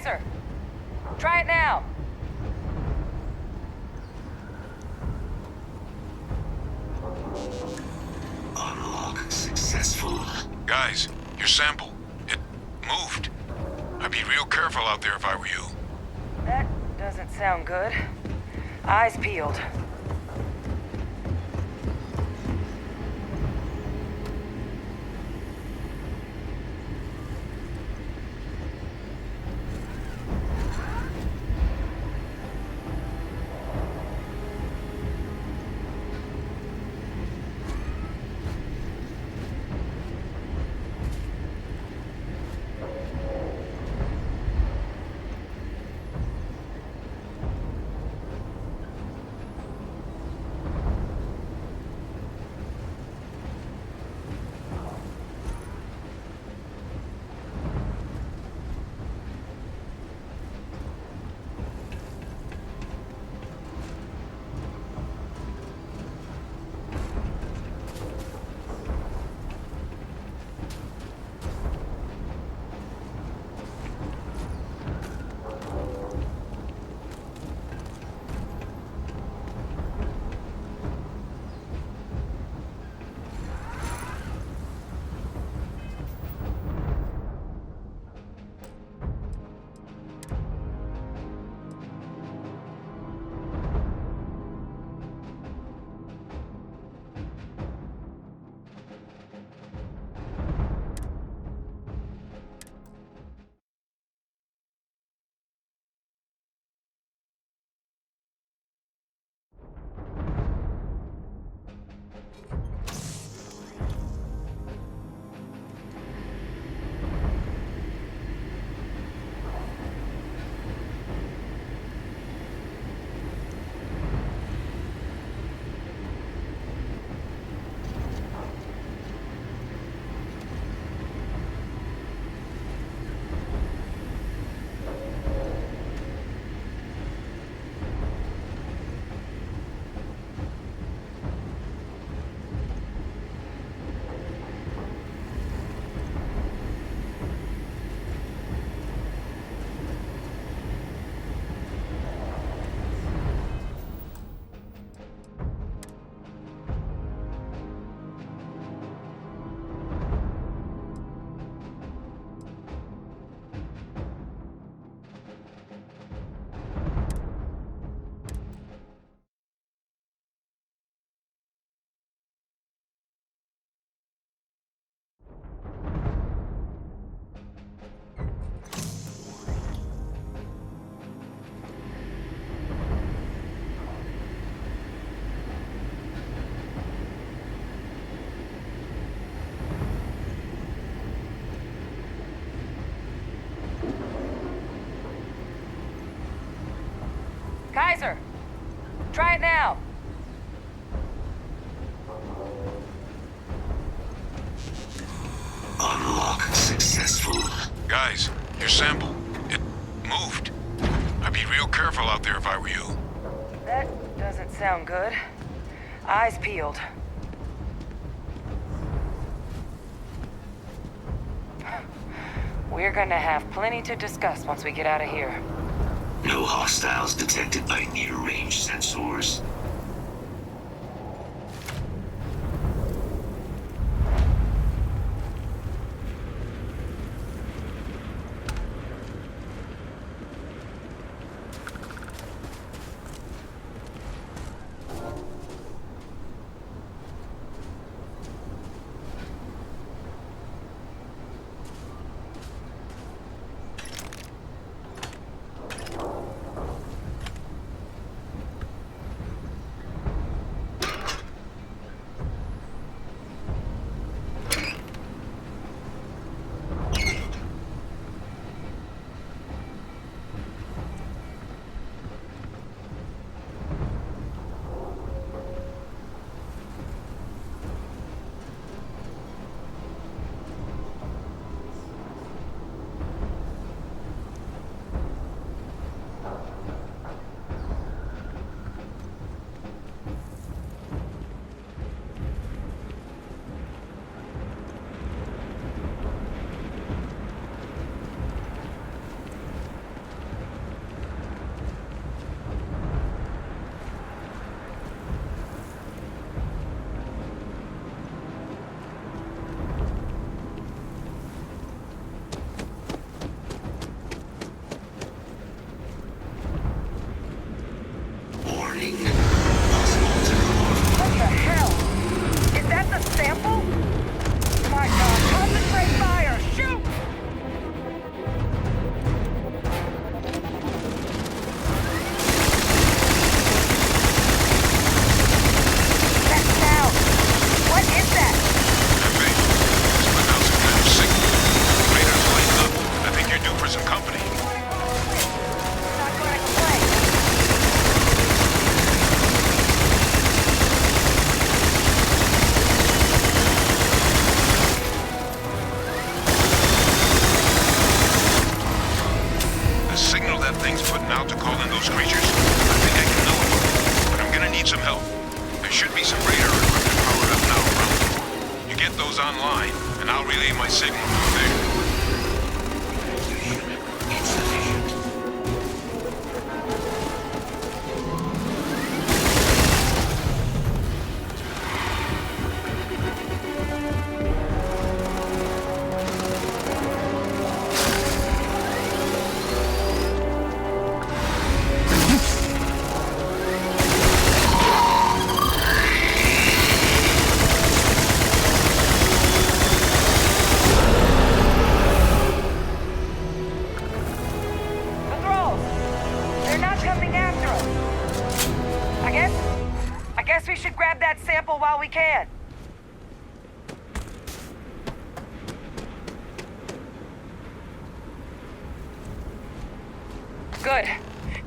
Kaiser, try it now. Unlock successful. Guys, your sample. It moved. I'd be real careful out there if I were you. That doesn't sound good. Eyes peeled. Kaiser, try it now. Unlock successful. Guys, your sample. It moved. I'd be real careful out there if I were you. That doesn't sound good. Eyes peeled. We're gonna have plenty to discuss once we get out of here. No hostiles detected by near-range sensors. goes online, and I'll relay my signal from there. Insufficient. The thralls! They're not coming after us. I guess we should grab that sample while we can. Good.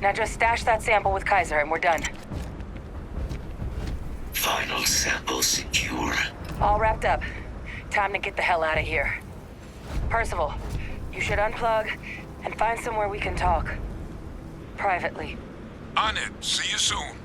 Now just stash that sample with Kaiser and we're done. Final sample secure. All wrapped up. Time to get the hell out of here. Percival, you should unplug and find somewhere we can talk. Privately. On it. See you soon.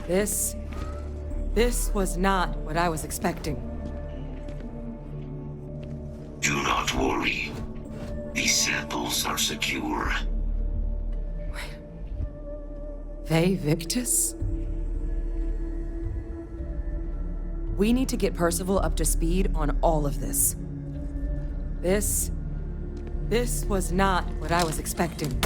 This was not what I was expecting. Do not worry. These samples are secure. Vey Victus? We need to get Percival up to speed on all of this. This was not what I was expecting.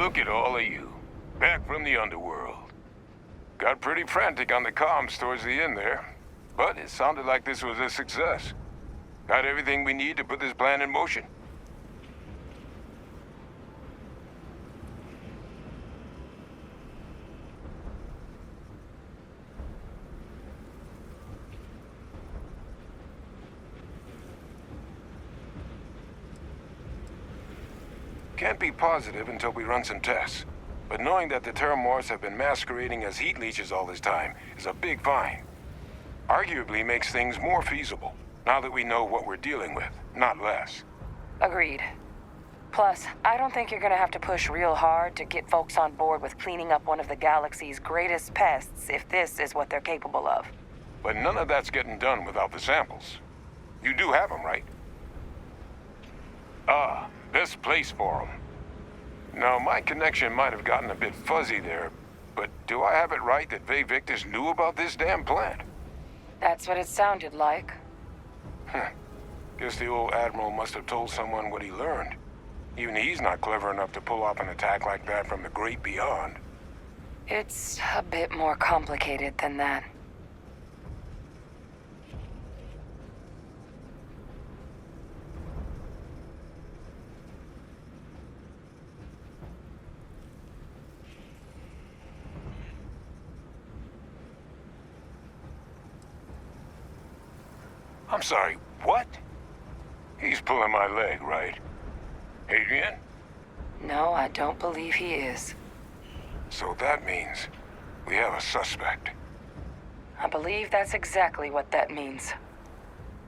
Look at all of you. Back from the underworld. Got pretty frantic on the comms towards the end there. But it sounded like this was a success. Got everything we need to put this plan in motion? Can't be positive until we run some tests. But knowing that the Terramorphs have been masquerading as heat leeches all this time is a big find. Arguably makes things more feasible, now that we know what we're dealing with, not less. Agreed. Plus, I don't think you're gonna have to push real hard to get folks on board with cleaning up one of the galaxy's greatest pests if this is what they're capable of. But none of that's getting done without the samples. You do have them, right? Ah, this place for them. Now, my connection might have gotten a bit fuzzy there, but do I have it right that Ve Victus knew about this damn plant? That's what it sounded like. Guess the old Admiral must have told someone what he learned. Even he's not clever enough to pull off an attack like that from the great beyond. It's a bit more complicated than that. I'm sorry, what? He's pulling my leg, right? Adrian? No, I don't believe he is. So that means we have a suspect. I believe that's exactly what that means.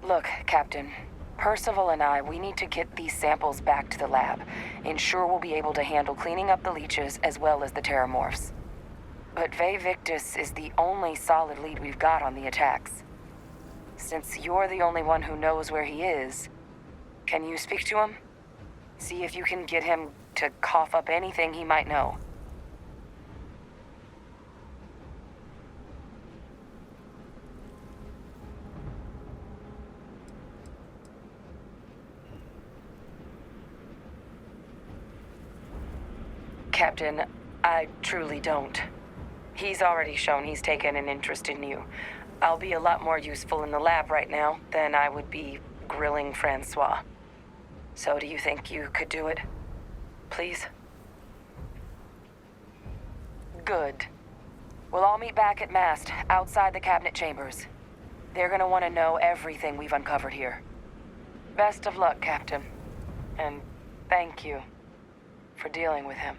Look, Captain. Percival and we need to get these samples back to the lab. Ensure we'll be able to handle cleaning up the leeches as well as the Terramorphs. But Ve Victus is the only solid lead we've got on the attacks. Since you're the only one who knows where he is, can you speak to him? See if you can get him to cough up anything he might know. Captain, I truly don't. He's already shown he's taken an interest in you. I'll be a lot more useful in the lab right now than I would be grilling Francois. So do you think you could do it? Please? Good. We'll all meet back at Mast, outside the cabinet chambers. They're gonna want to know everything we've uncovered here. Best of luck, Captain. And thank you for dealing with him.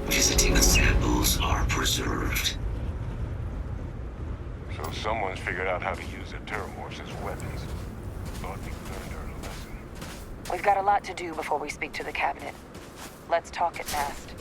Visiting samples are preserved. So someone's figured out how to use the Terramorphs as weapons. Thought we learned our lesson. We've got a lot to do before we speak to the cabinet. Let's talk at Mast.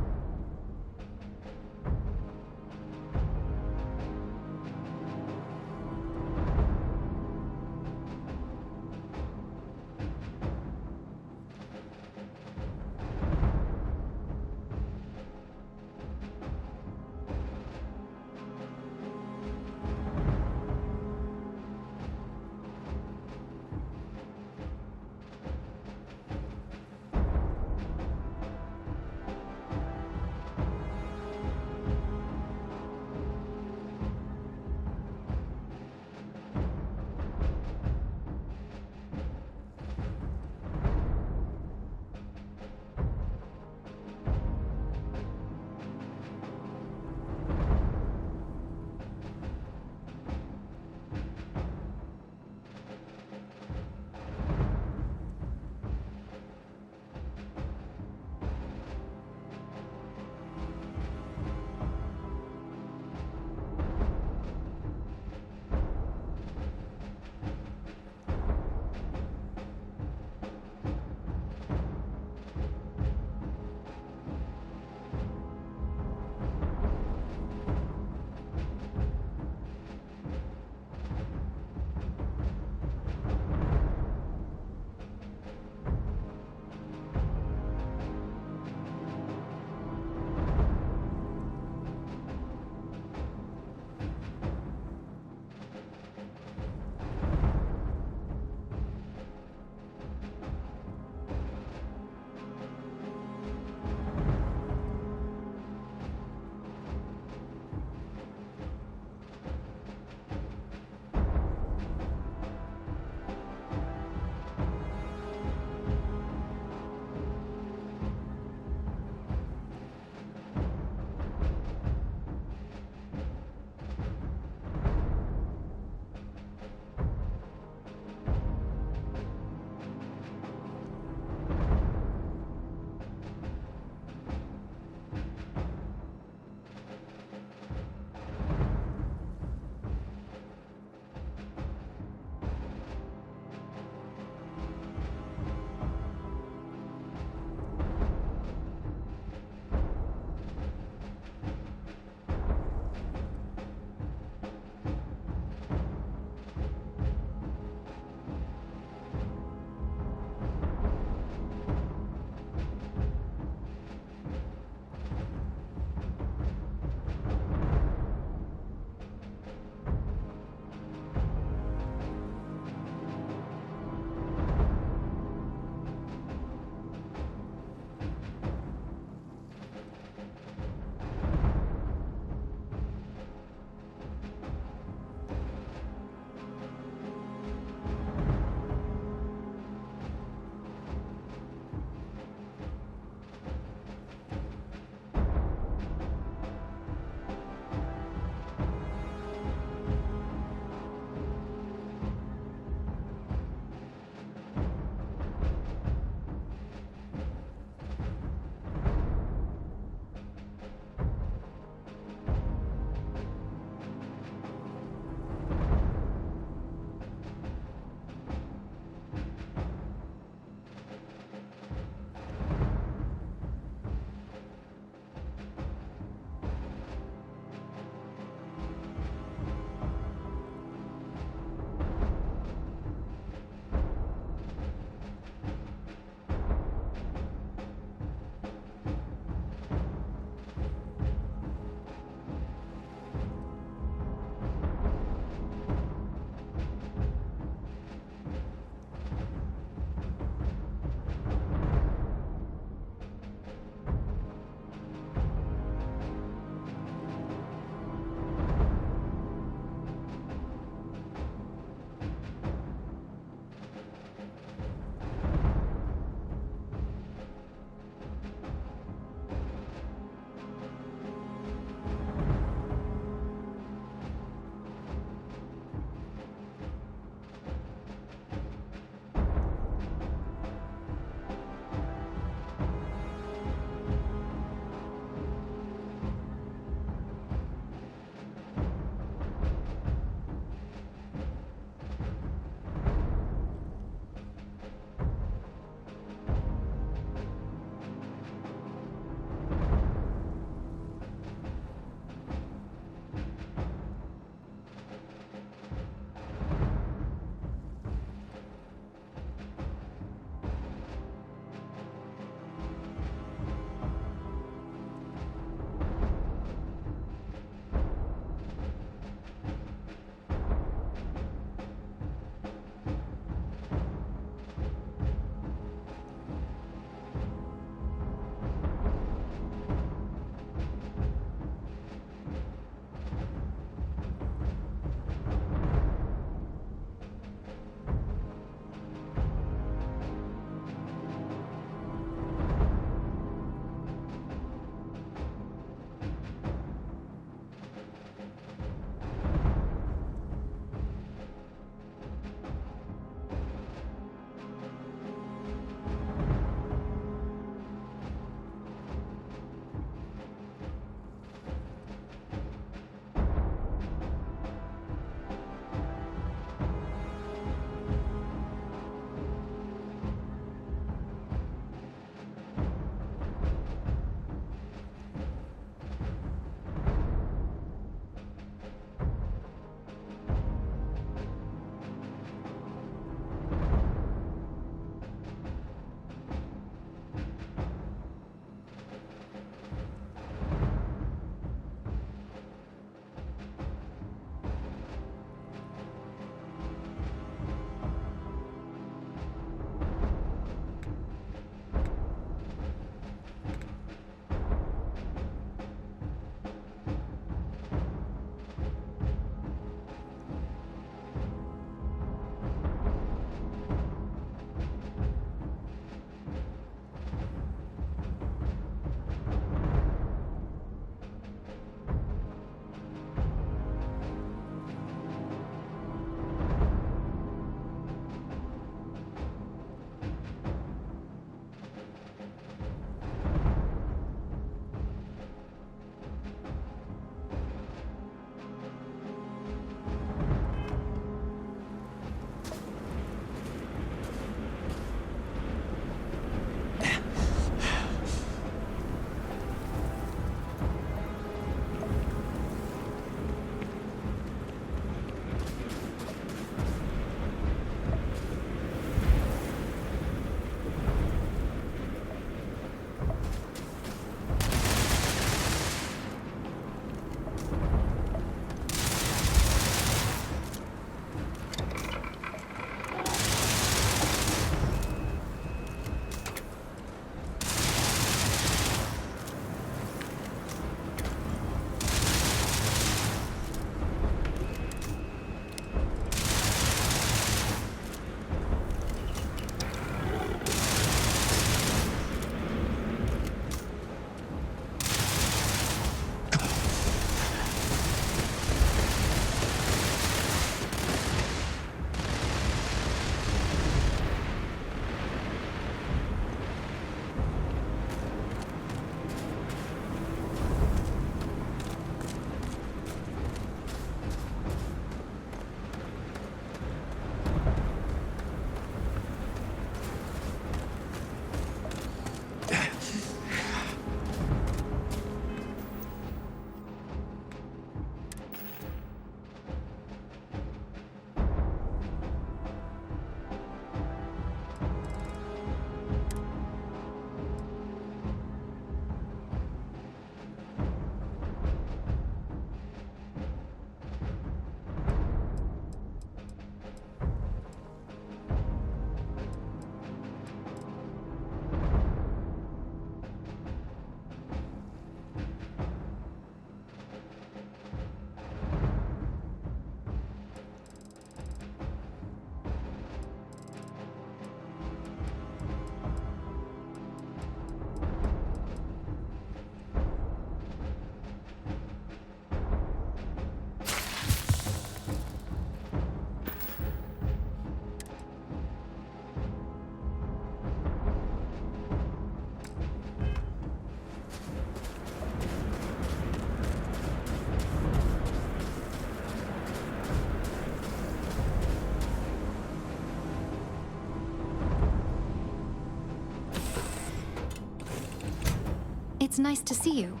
It's nice to see you.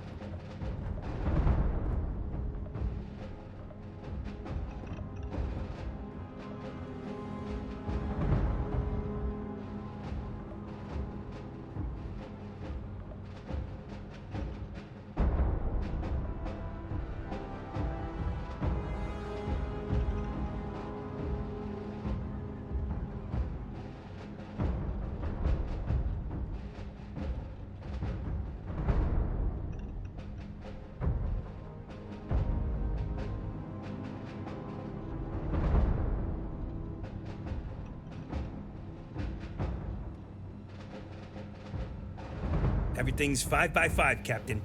Everything's 5 by 5, Captain.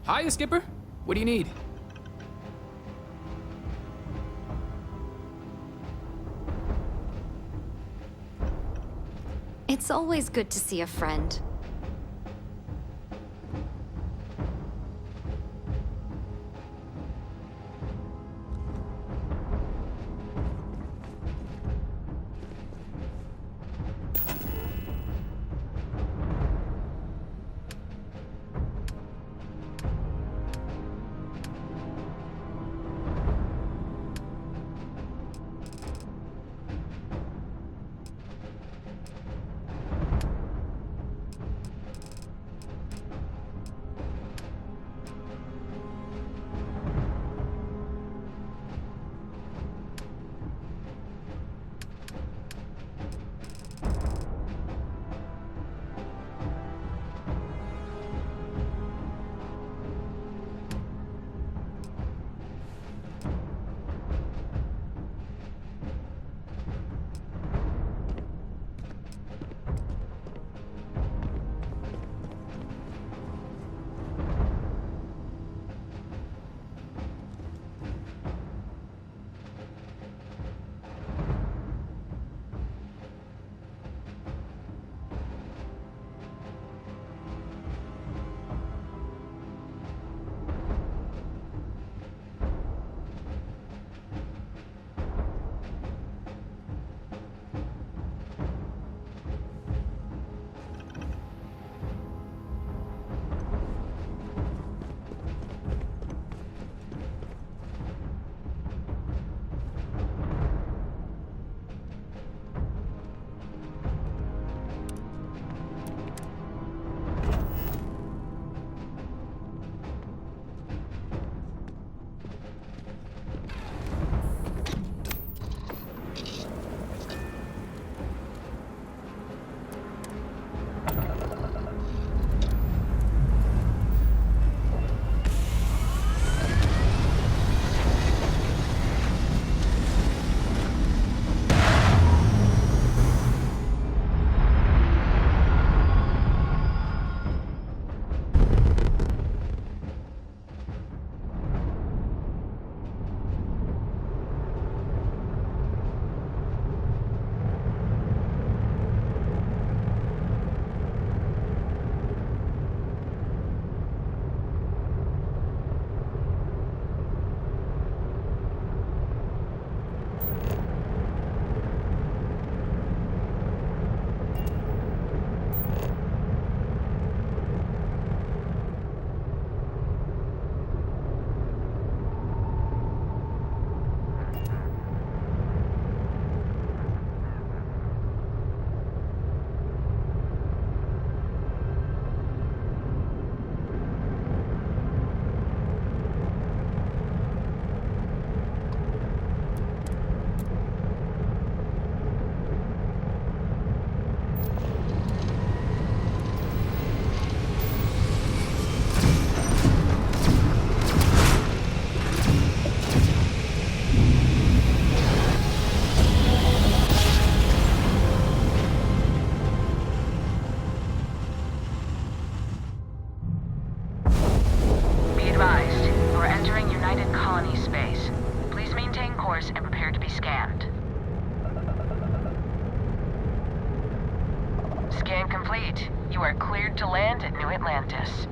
Hiya, Skipper. What do you need? It's always good to see a friend. Scan complete. You are cleared to land at New Atlantis.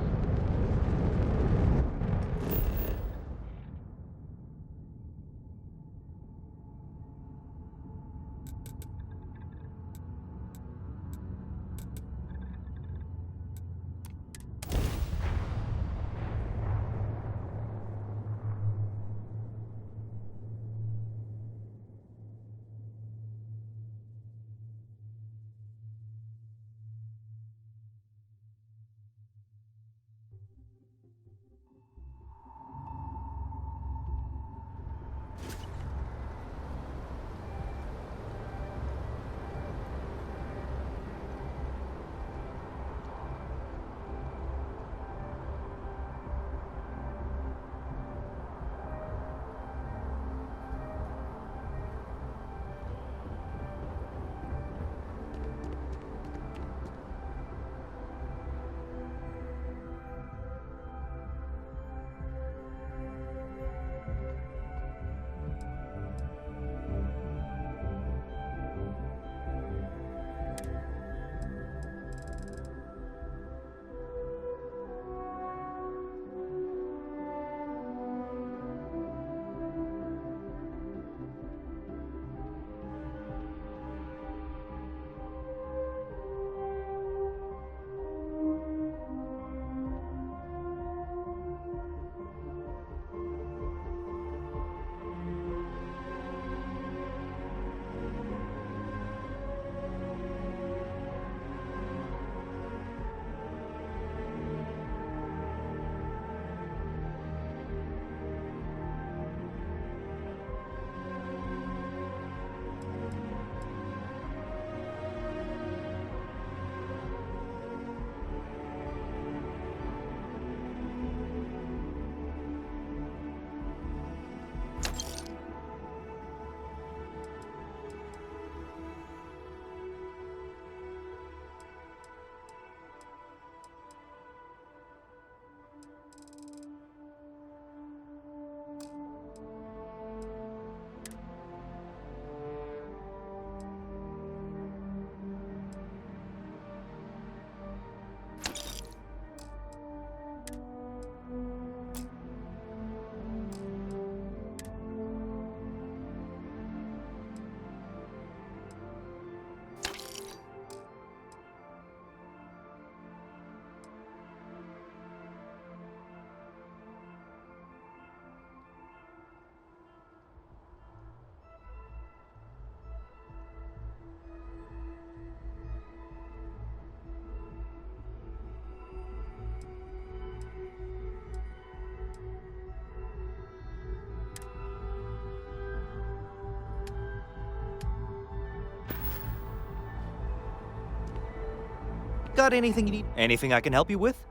Got anything you need? Anything I can help you with?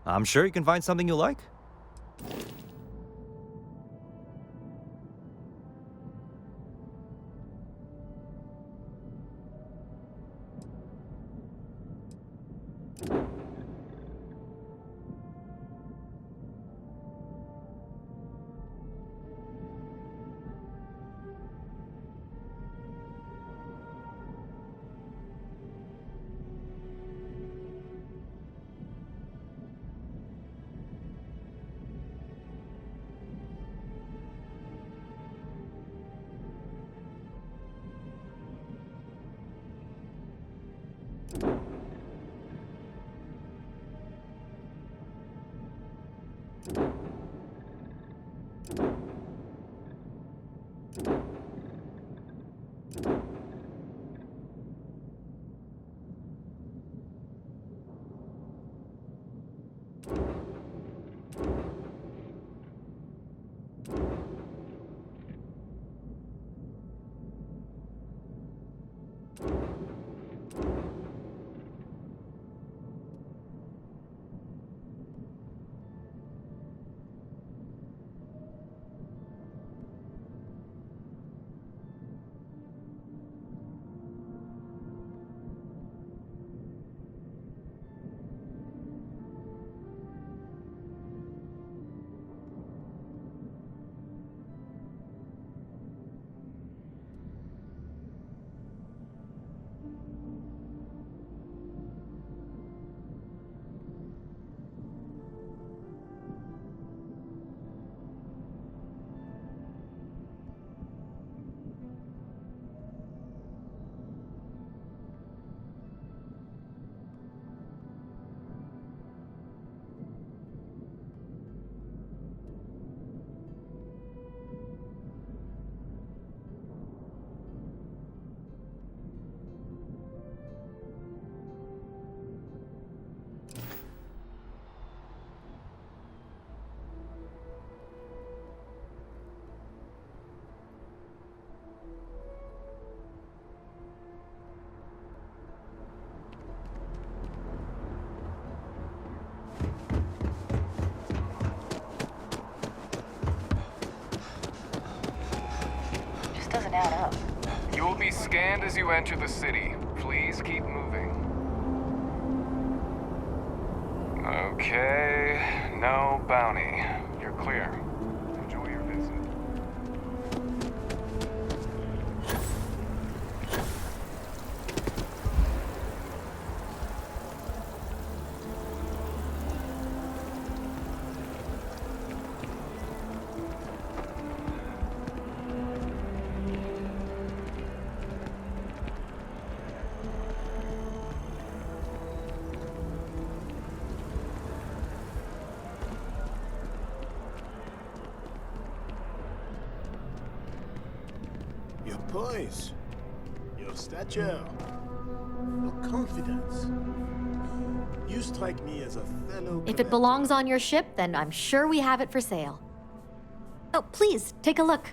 I'm sure you can find something you like. Just doesn't add up. You will be scanned as you enter the city. Please keep moving. Okay, no bounty. You're clear. Enjoy your visit. Your poise, your stature, your confidence. You strike me as a fellow. If it belongs on your ship, then I'm sure we have it for sale. Oh, please, take a look.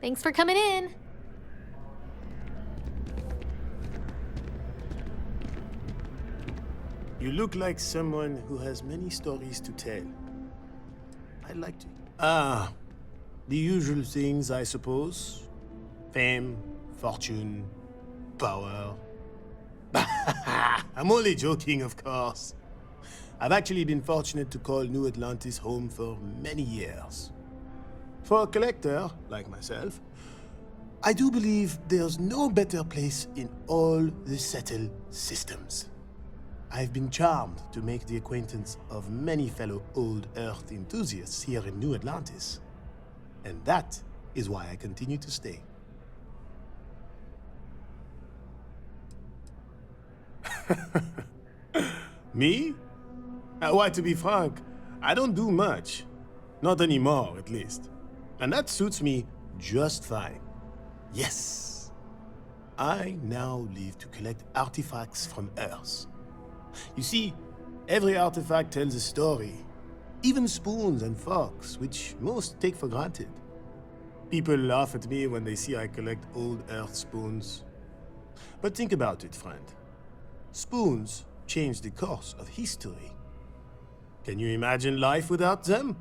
Thanks for coming in. You look like someone who has many stories to tell. I'd like to. Ah, the usual things, I suppose. Fame, fortune, power. I'm only joking, of course. I've actually been fortunate to call New Atlantis home for many years. For a collector, like myself, I do believe there's no better place in all the settled systems. I've been charmed to make the acquaintance of many fellow old Earth enthusiasts here in New Atlantis. And that is why I continue to stay. Me? Why, to be frank, I don't do much. Not anymore, at least. And that suits me just fine. Yes. I now live to collect artifacts from Earth. You see, every artifact tells a story. Even spoons and forks, which most take for granted. People laugh at me when they see I collect old Earth spoons. But think about it, friend. Spoons change the course of history. Can you imagine life without them?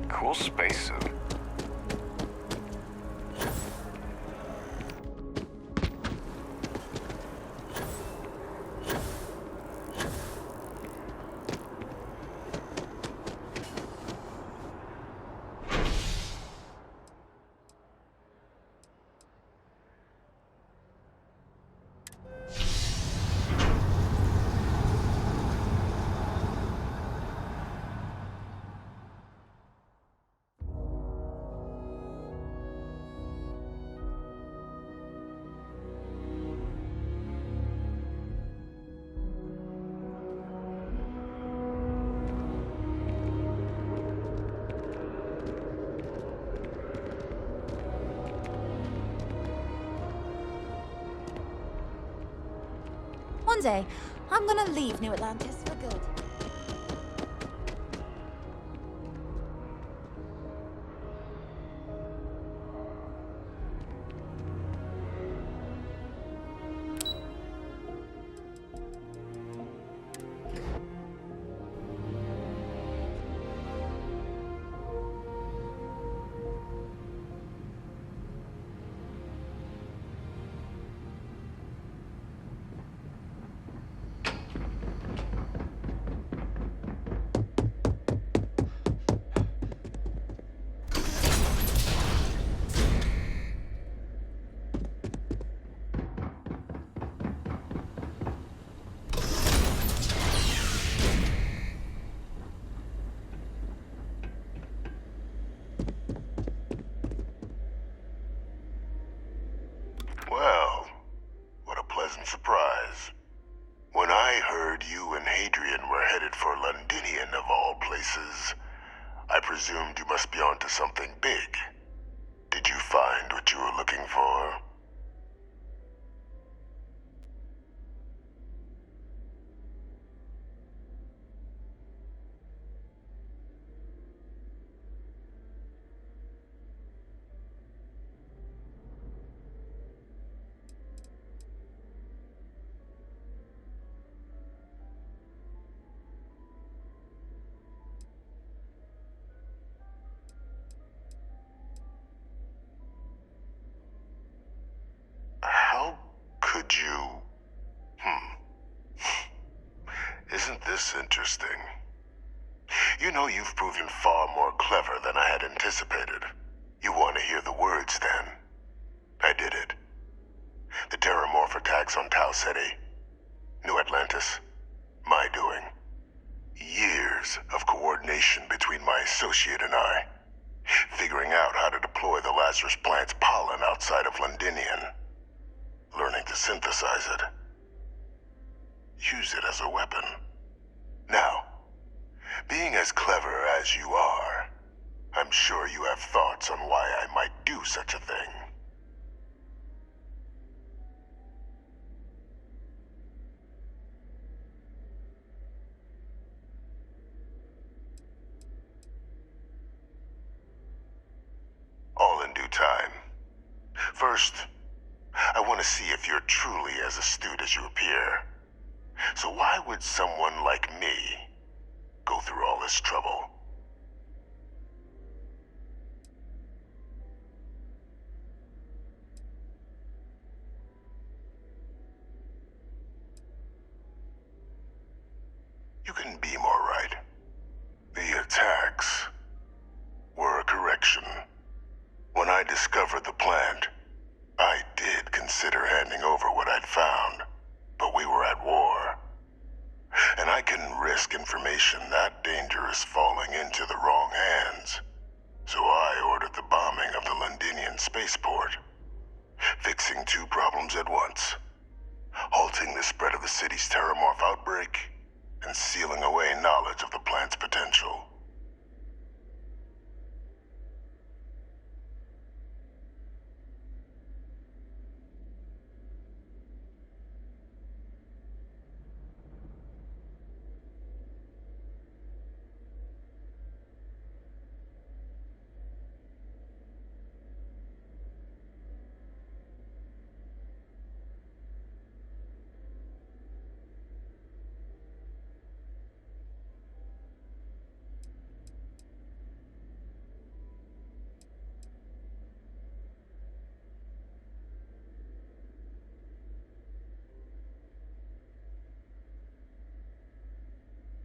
Cool spacesuit. One day, I'm gonna leave New Atlantis for good. Well, what a pleasant surprise. When I heard you and Hadrian were headed for Londinian of all places, I presumed you must be onto something big. Did you find what you were looking for? How could you... Isn't this interesting? You know, you've proven far more clever than I had anticipated. You want to hear the words, then? I did it. The Terramorph attacks on Tau Ceti. New Atlantis. My doing. Years of coordination between my associate and I. figuring out how to deploy the Lazarus plant's pollen outside of Londinian. Learning to synthesize it. Use it as a weapon. Now, being as clever as you are, I'm sure you have thoughts on why I might do such a thing. All in due time. First, I want to see if you're truly as astute as you appear. So why would someone like me go through all this trouble? You can be more right. The attacks were a correction. When I discovered the plant, I did consider handing over what I'd found, but we were at war. And I couldn't risk information that dangerous falling into the wrong hands. So I ordered the bombing of the Londinian spaceport, fixing two problems at once. Halting the spread of the city's terramorph outbreak, and sealing away knowledge of the plant's potential.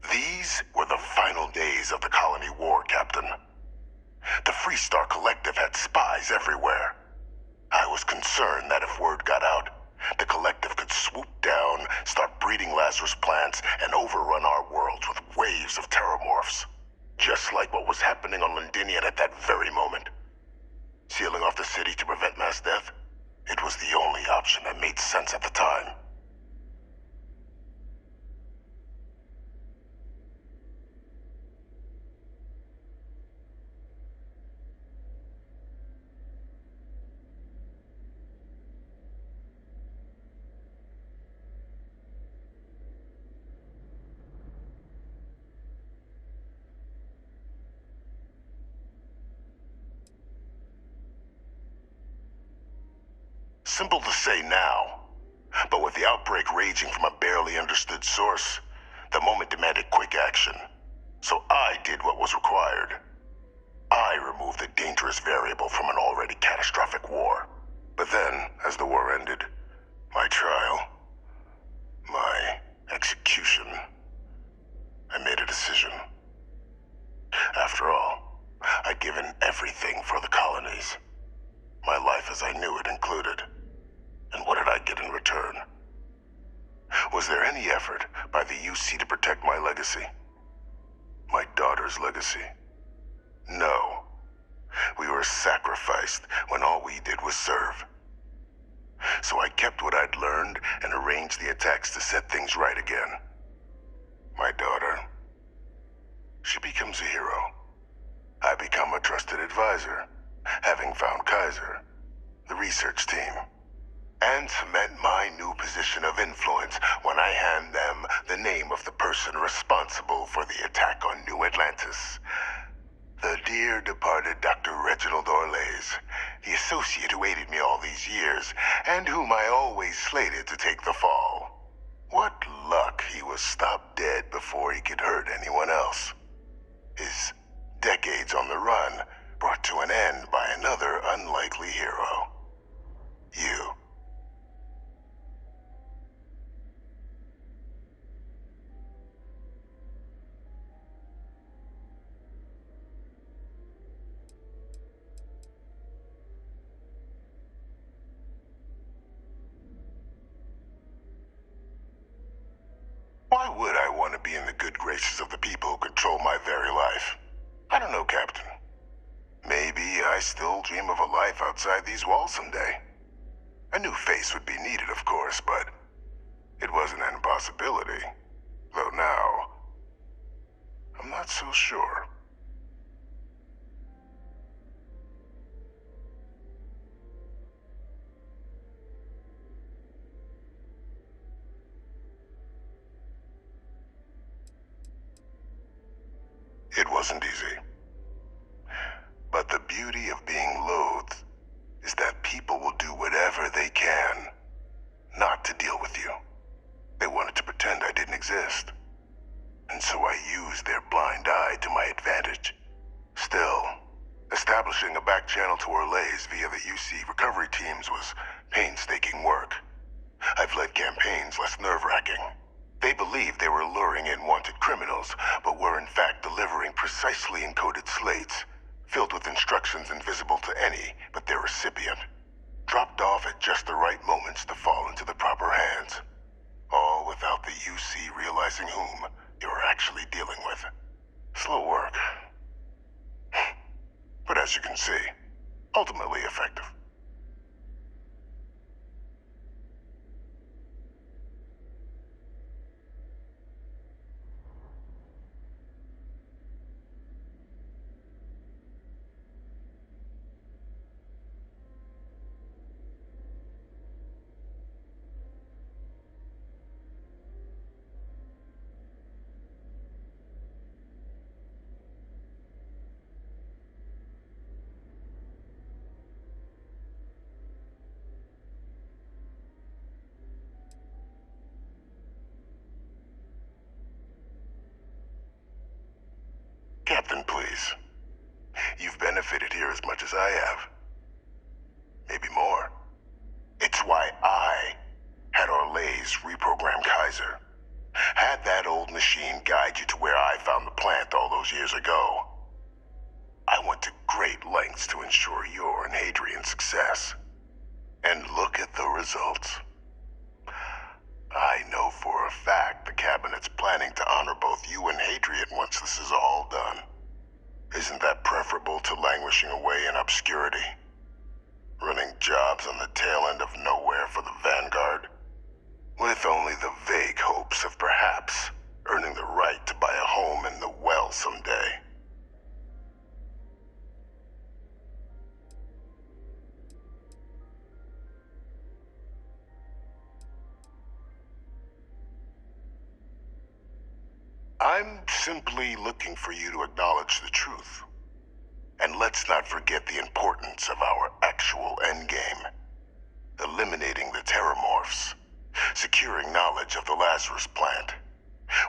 These were the final days of the colony war, Captain. The Freestar Collective had spies everywhere. I was concerned that if word got out, the Collective could swoop down, start breeding Lazarus plants, and overrun our worlds with waves of terramorphs. Just like what was happening on Londinian at that very moment. Sealing off the city to prevent mass death? It was the only option that made sense at the time. Simple to say now, but with the outbreak raging from a barely understood source, the moment demanded quick action. So I did what was required. I removed the dangerous variable from an already catastrophic war. But then, as the war ended, my trial, my execution, I made a decision. After all, I'd given everything for the colonies. My life as I knew it included. And what did I get in return? Was there any effort by the UC to protect my legacy? My daughter's legacy? No. We were sacrificed when all we did was serve. So I kept what I'd learned and arranged the attacks to set things right again. My daughter, she becomes a hero. I become a trusted advisor, having found Kaiser, the research team, and cement my new position of influence when I hand them the name of the person responsible for the attack on New Atlantis. The dear departed Dr. Reginald Orlays, the associate who aided me all these years, and whom I always slated to take the fall. What luck he was stopped dead before he could hurt anyone else. His decades on the run brought to an end by another unlikely hero. You. Why would I want to be in the good graces of the people who control my very life? I don't know, Captain. Maybe I still dream of a life outside these walls someday. A new face would be needed, of course, but it wasn't an impossibility. Though now, I'm not so sure. It wasn't easy. But the beauty of being loathed is that people will do whatever they can not to deal with you. They wanted to pretend I didn't exist. And so I used their blind eye to my advantage. Still, establishing a back channel to Orlays via the UC recovery teams was painstaking work. I've led campaigns less nerve-wracking. They believed they were luring in wanted criminals, but were in fact delivering precisely encoded slates, filled with instructions invisible to any but their recipient, dropped off at just the right moments to fall into the proper hands. All without the UC realizing whom you were actually dealing with. Slow work. But as you can see, ultimately effective. Captain, please. You've benefited here as much as I have. Maybe more. It's why I had Orlays reprogram Kaiser. Had that old machine guide you to where I found the plant all those years ago. I went to great lengths to ensure your and Hadrian's success. And look at the results. I know for a fact the Cabinet's planning to honor both you and Hadrian once this is all done. Isn't that preferable to languishing away in obscurity? Running jobs on the tail end of nowhere for the Vanguard? With only the vague hopes of perhaps earning the right to buy a home in the well someday. I'm simply looking for you to acknowledge the truth. And let's not forget the importance of our actual endgame. Eliminating the Terramorphs. Securing knowledge of the Lazarus plant.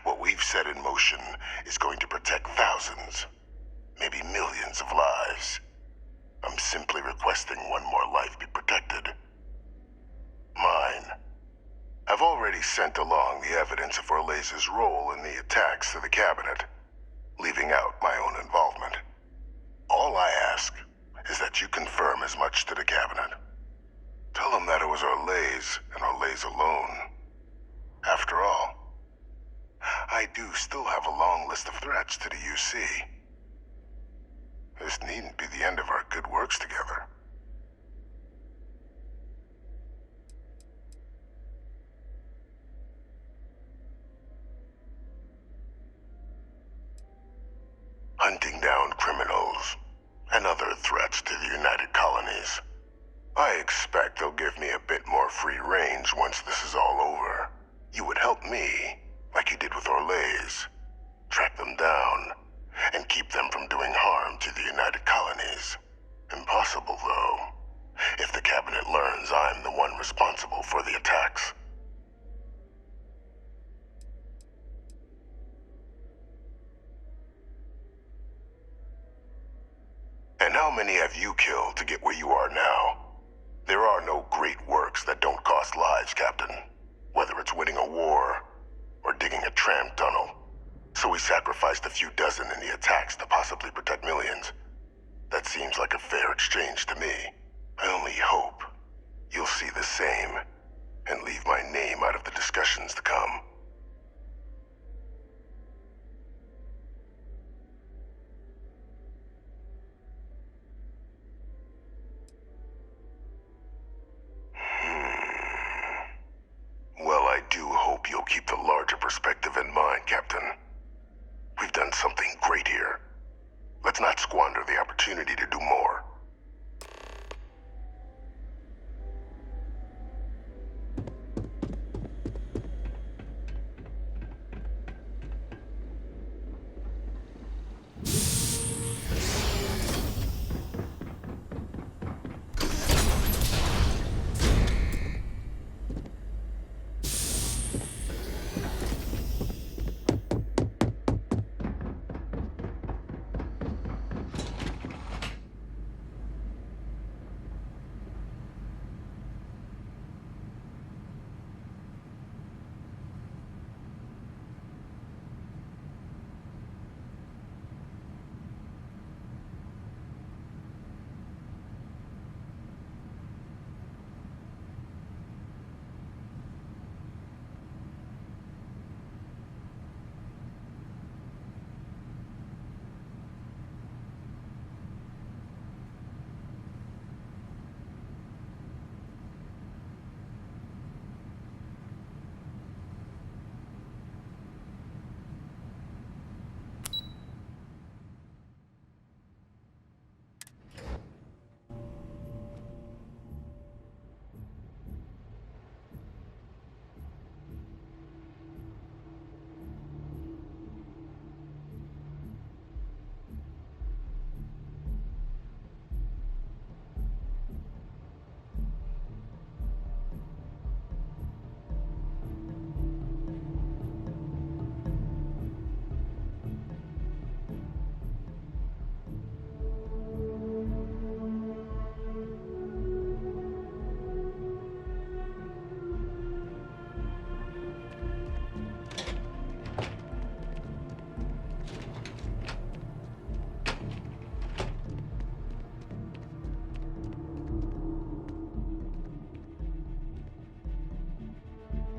What we've set in motion is going to protect thousands, maybe millions of lives. I'm simply requesting one more life be protected. Mine. I've already sent along the evidence of Orlays' role in the attacks to the Cabinet, leaving out my own involvement. All I ask is that you confirm as much to the Cabinet. Tell them that it was Orlays and Orlays alone. After all, I do still have a long list of threats to the UC. This needn't be the end of our good works together. Hunting down criminals and other threats to the United Colonies. I expect they'll give me a bit more free range once this is all over. You would help me, like you did with Orlays. Track them down, and keep them from doing harm to the United Colonies. Impossible, though, if the Cabinet learns I'm the one responsible for the attacks. And how many have you killed to get where you are now? There are no great works that don't cost lives, Captain. Whether it's winning a war, or digging a tram tunnel. So we sacrificed a few dozen in the attacks to possibly protect millions. That seems like a fair exchange to me. I only hope you'll see the same, and leave my name out of the discussions to come. objective in mind, Captain. We've done something great here. Let's not squander the opportunity to do more.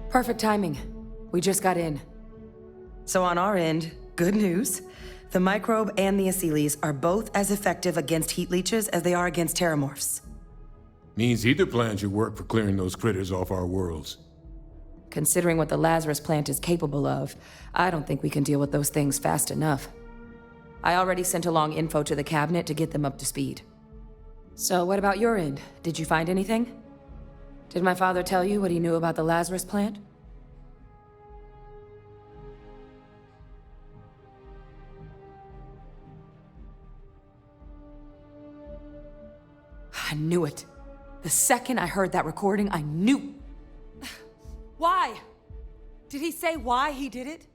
Perfect timing. We just got in. So on our end, good news. The microbe and the acyles are both as effective against heat leeches as they are against terramorphs. Means either plan should work for clearing those critters off our worlds. Considering what the Lazarus plant is capable of, I don't think we can deal with those things fast enough. I already sent along info to the cabinet to get them up to speed. So what about your end? Did you find anything? Did my father tell you what he knew about the Lazarus plant? I knew it. The second I heard that recording, I knew. Why? Did he say why he did it?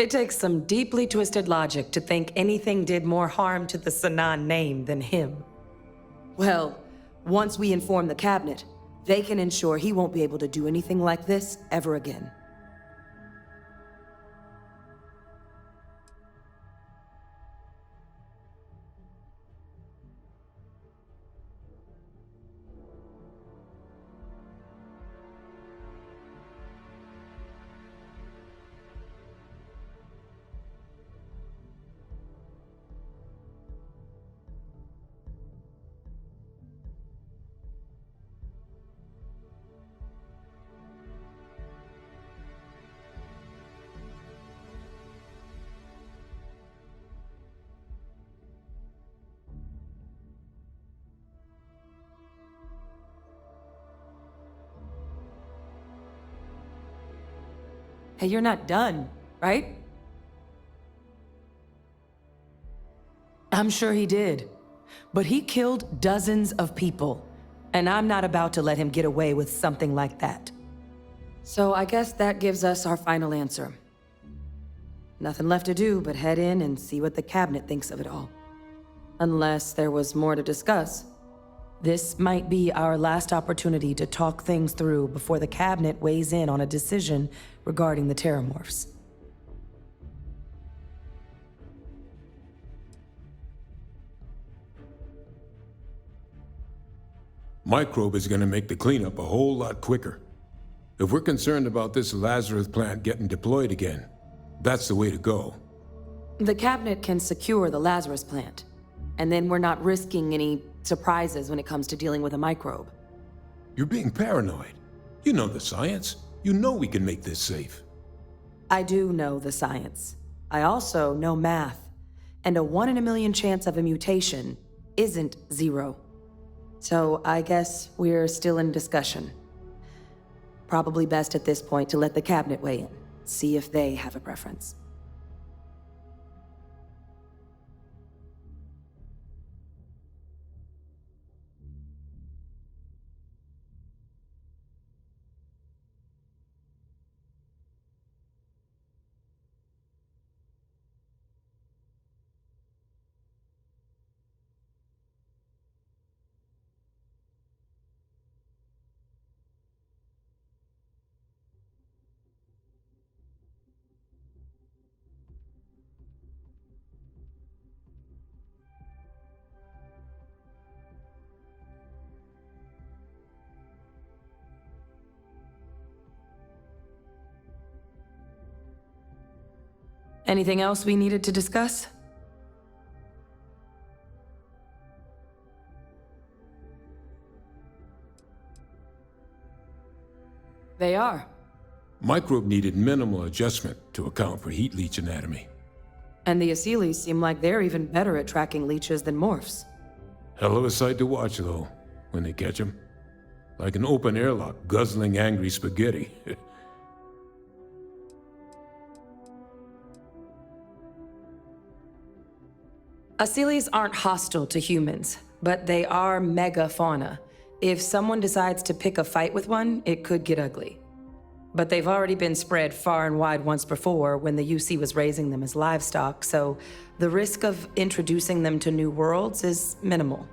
It takes some deeply twisted logic to think anything did more harm to the Sanan name than him. Well, once we inform the cabinet, they can ensure he won't be able to do anything like this ever again. Hey, you're not done, right? I'm sure he did. But he killed dozens of people, and I'm not about to let him get away with something like that. So I guess that gives us our final answer. Nothing left to do but head in and see what the cabinet thinks of it all. Unless there was more to discuss. This might be our last opportunity to talk things through before the cabinet weighs in on a decision regarding the terramorphs. Microbe is gonna make the cleanup a whole lot quicker. If we're concerned about this Lazarus plant getting deployed again, that's the way to go. The cabinet can secure the Lazarus plant, and then we're not risking any surprises when it comes to dealing with a microbe. You're being paranoid. You know the science. You know we can make this safe. I do know the science. I also know math, and a 1 in a million chance of a mutation isn't 0. So I guess we're still in discussion. Probably best at this point to let the cabinet weigh in, see if they have a preference. Anything else we needed to discuss? They are. Microbe needed minimal adjustment to account for heat leech anatomy. And the Asylees seem like they're even better at tracking leeches than morphs. Hell of a sight to watch, though, when they catch them. Like an open airlock guzzling angry spaghetti. Asylees aren't hostile to humans, but they are megafauna. If someone decides to pick a fight with one, it could get ugly. But they've already been spread far and wide once before when the UC was raising them as livestock, so the risk of introducing them to new worlds is minimal.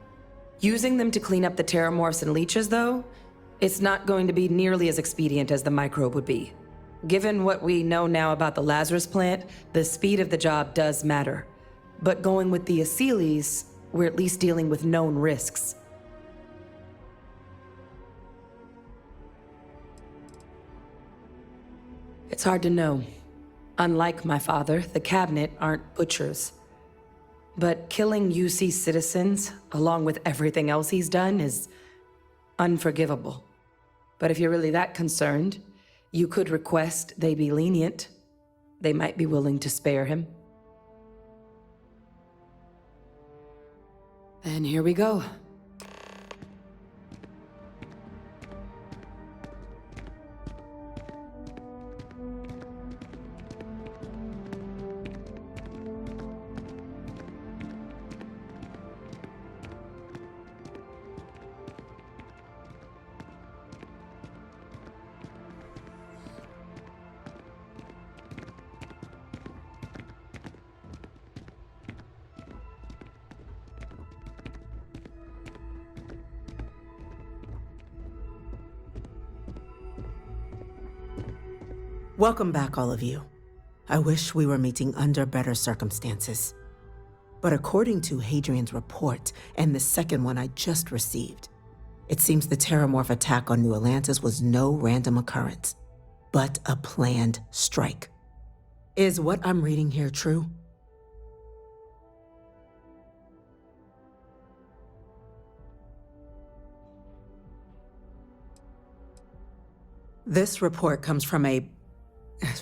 Using them to clean up the terramorphs and leeches, though, it's not going to be nearly as expedient as the microbe would be. Given what we know now about the Lazarus plant, the speed of the job does matter. But going with the Asylees, we're at least dealing with known risks. It's hard to know. Unlike my father, the cabinet aren't butchers. But killing UC citizens, along with everything else he's done, is unforgivable. But if you're really that concerned, you could request they be lenient. They might be willing to spare him. And here we go. Welcome back, all of you. I wish we were meeting under better circumstances. But according to Hadrian's report, and the second one I just received, it seems the Terramorph attack on New Atlantis was no random occurrence, but a planned strike. Is what I'm reading here true? This report comes from a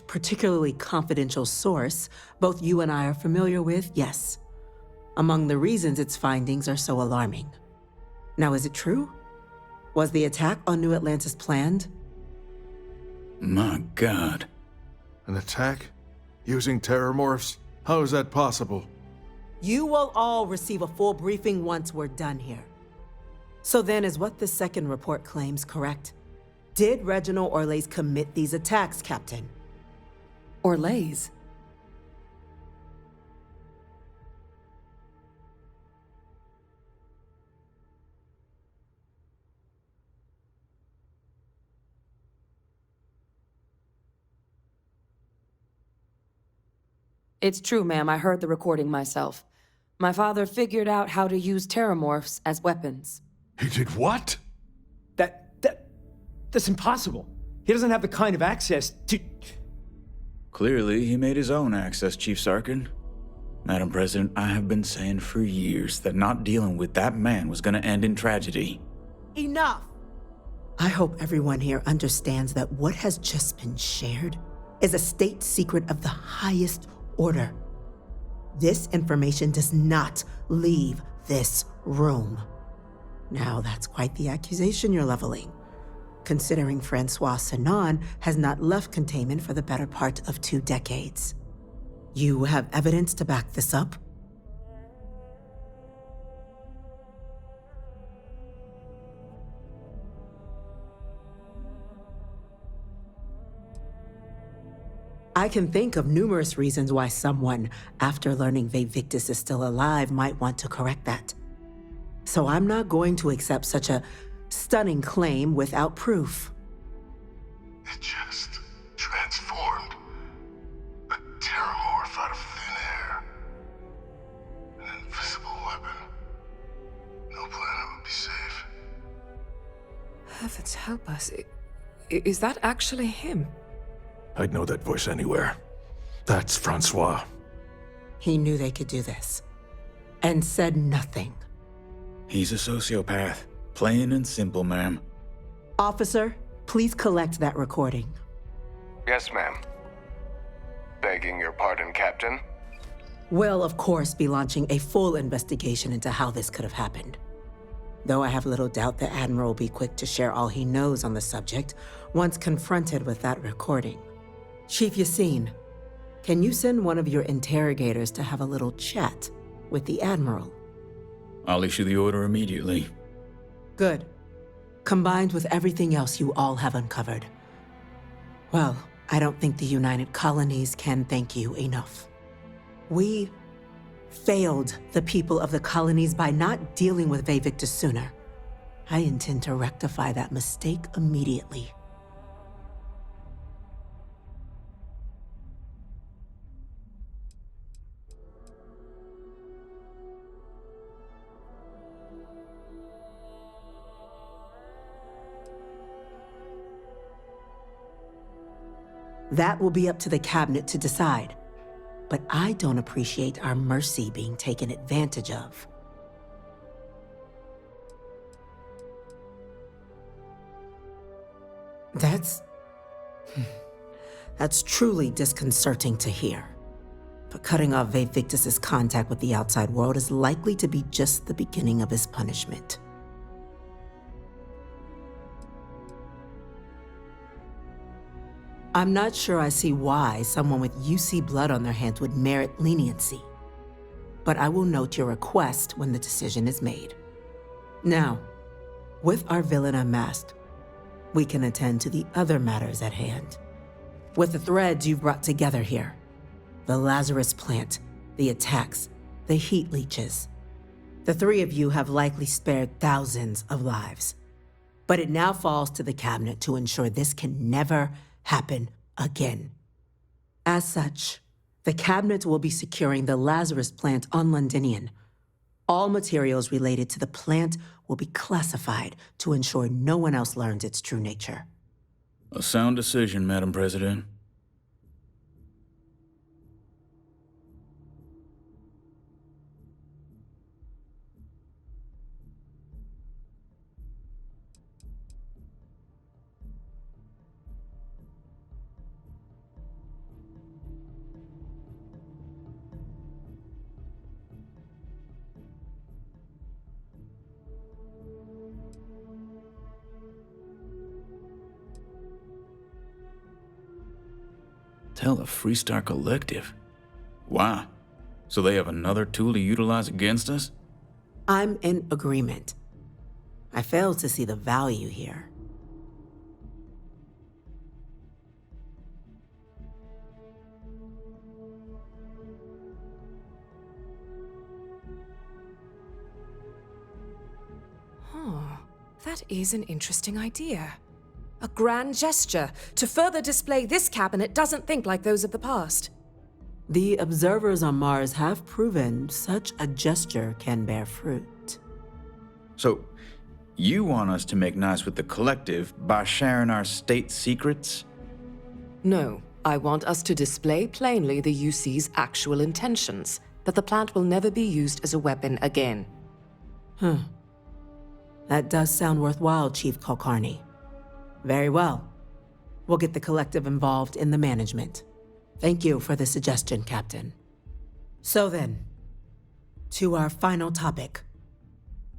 particularly confidential source both you and I are familiar with, yes. Among the reasons its findings are so alarming. Now, is it true? Was the attack on New Atlantis planned? My God. An attack? Using terramorphs? How is that possible? You will all receive a full briefing once we're done here. So then, is what the second report claims correct? Did Reginald Orlays commit these attacks, Captain? Orlays? It's true, ma'am. I heard the recording myself. My father figured out how to use terramorphs as weapons. He did what? That's impossible. He doesn't have the kind of access to... Clearly, he made his own access, Chief Sarkin. Madam President, I have been saying for years that not dealing with that man was gonna end in tragedy. Enough! I hope everyone here understands that what has just been shared is a state secret of the highest order. This information does not leave this room. Now, that's quite the accusation you're leveling, considering Francois Sanon has not left containment for the better part of 2 decades. You have evidence to back this up? I can think of numerous reasons why someone, after learning Victus is still alive, might want to correct that. So I'm not going to accept such a stunning claim without proof. It just transformed. A terramorph out of thin air. An invisible weapon. No planet would be safe. Heavens help us. Is that actually him? I'd know that voice anywhere. That's Francois. He knew they could do this, and said nothing. He's a sociopath. Plain and simple, ma'am. Officer, please collect that recording. Yes, ma'am. Begging your pardon, Captain. We'll, of course, be launching a full investigation into how this could have happened. Though I have little doubt the Admiral will be quick to share all he knows on the subject once confronted with that recording. Chief Yassine, can you send one of your interrogators to have a little chat with the Admiral? I'll issue the order immediately. Good. Combined with everything else you all have uncovered. Well, I don't think the United Colonies can thank you enough. We failed the people of the colonies by not dealing with Victus sooner. I intend to rectify that mistake immediately. That will be up to the cabinet to decide. But I don't appreciate our mercy being taken advantage of. That's truly disconcerting to hear. But cutting off Victus's contact with the outside world is likely to be just the beginning of his punishment. I'm not sure I see why someone with UC blood on their hands would merit leniency. But I will note your request when the decision is made. Now, with our villain unmasked, we can attend to the other matters at hand. With the threads you've brought together here, the Lazarus plant, the attacks, the heat leeches, the 3 of you have likely spared thousands of lives. But it now falls to the cabinet to ensure this can never happen again. As such, the cabinet will be securing the Lazarus plant on Londinian. All materials related to the plant will be classified to ensure no one else learns its true nature. A sound decision, Madam President. Tell the Freestar Collective. Wow. So they have another tool to utilize against us? I'm in agreement. I fail to see the value here. That is an interesting idea. A grand gesture to further display this cabinet doesn't think like those of the past. The observers on Mars have proven such a gesture can bear fruit. So, You want us to make nice with the collective by sharing our state secrets? No, I want us to display plainly the UC's actual intentions, that the plant will never be used as a weapon again. That does sound worthwhile, Chief Kulkarni. Very well. We'll get the collective involved in the management. Thank you for the suggestion, Captain. So then, to our final topic.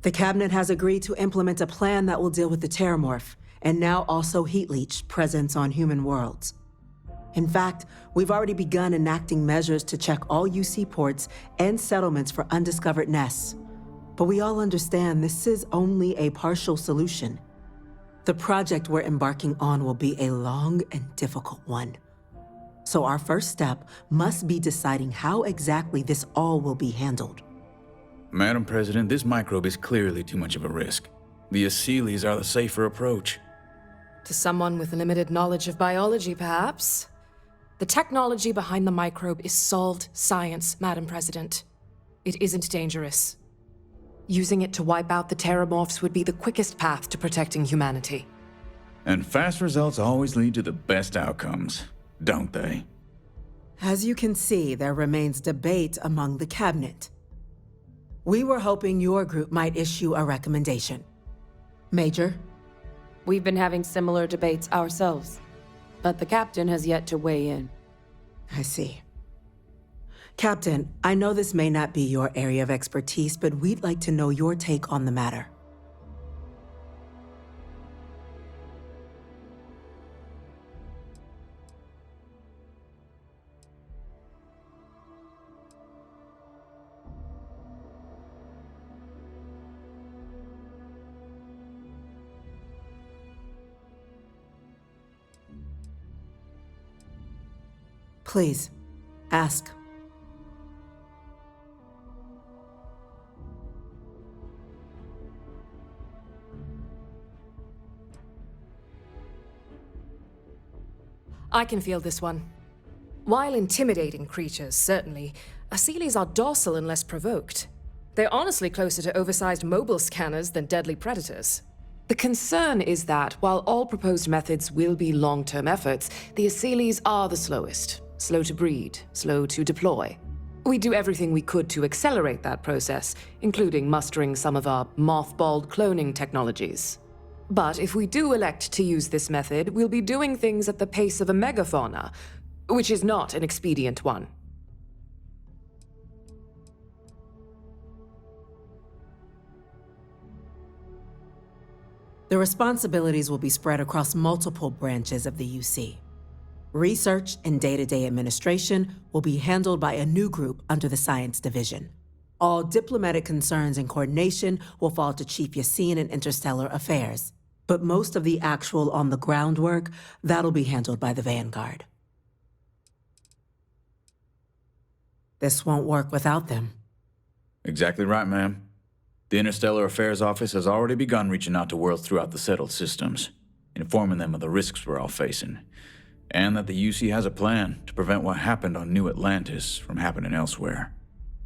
The Cabinet has agreed to implement a plan that will deal with the Terramorph, and now also Heat Leech presence on human worlds. In fact, we've already begun enacting measures to check all UC ports and settlements for undiscovered nests. But we all understand this is only a partial solution. The project we're embarking on will be a long and difficult one. So our first step must be deciding how exactly this all will be handled. Madam President, this microbe is clearly too much of a risk. The Aseles are the safer approach. To someone with limited knowledge of biology, perhaps? The technology behind the microbe is solved science, Madam President. It isn't dangerous. Using it to wipe out the Terramorphs would be the quickest path to protecting humanity. And fast results always lead to the best outcomes, don't they? As you can see, there remains debate among the Cabinet. We were hoping your group might issue a recommendation. Major? We've been having similar debates ourselves, but the Captain has yet to weigh in. I see. Captain, I know this may not be your area of expertise, but we'd like to know your take on the matter. Please, ask. I can feel this one. While intimidating creatures, certainly, Aseles are docile unless provoked. They're honestly closer to oversized mobile scanners than deadly predators. The concern is that, while all proposed methods will be long-term efforts, the Aseles are the slowest. Slow to breed, slow to deploy. We do everything we could to accelerate that process, including mustering some of our mothballed cloning technologies. But if we do elect to use this method, we'll be doing things at the pace of a megafauna, which is not an expedient one. The responsibilities will be spread across multiple branches of the UC. Research and day-to-day administration will be handled by a new group under the Science Division. All diplomatic concerns and coordination will fall to Chief Yassine and Interstellar Affairs. But most of the actual on-the-ground work, that'll be handled by the Vanguard. This won't work without them. Exactly right, ma'am. The Interstellar Affairs Office has already begun reaching out to worlds throughout the settled systems, informing them of the risks we're all facing, and that the UC has a plan to prevent what happened on New Atlantis from happening elsewhere.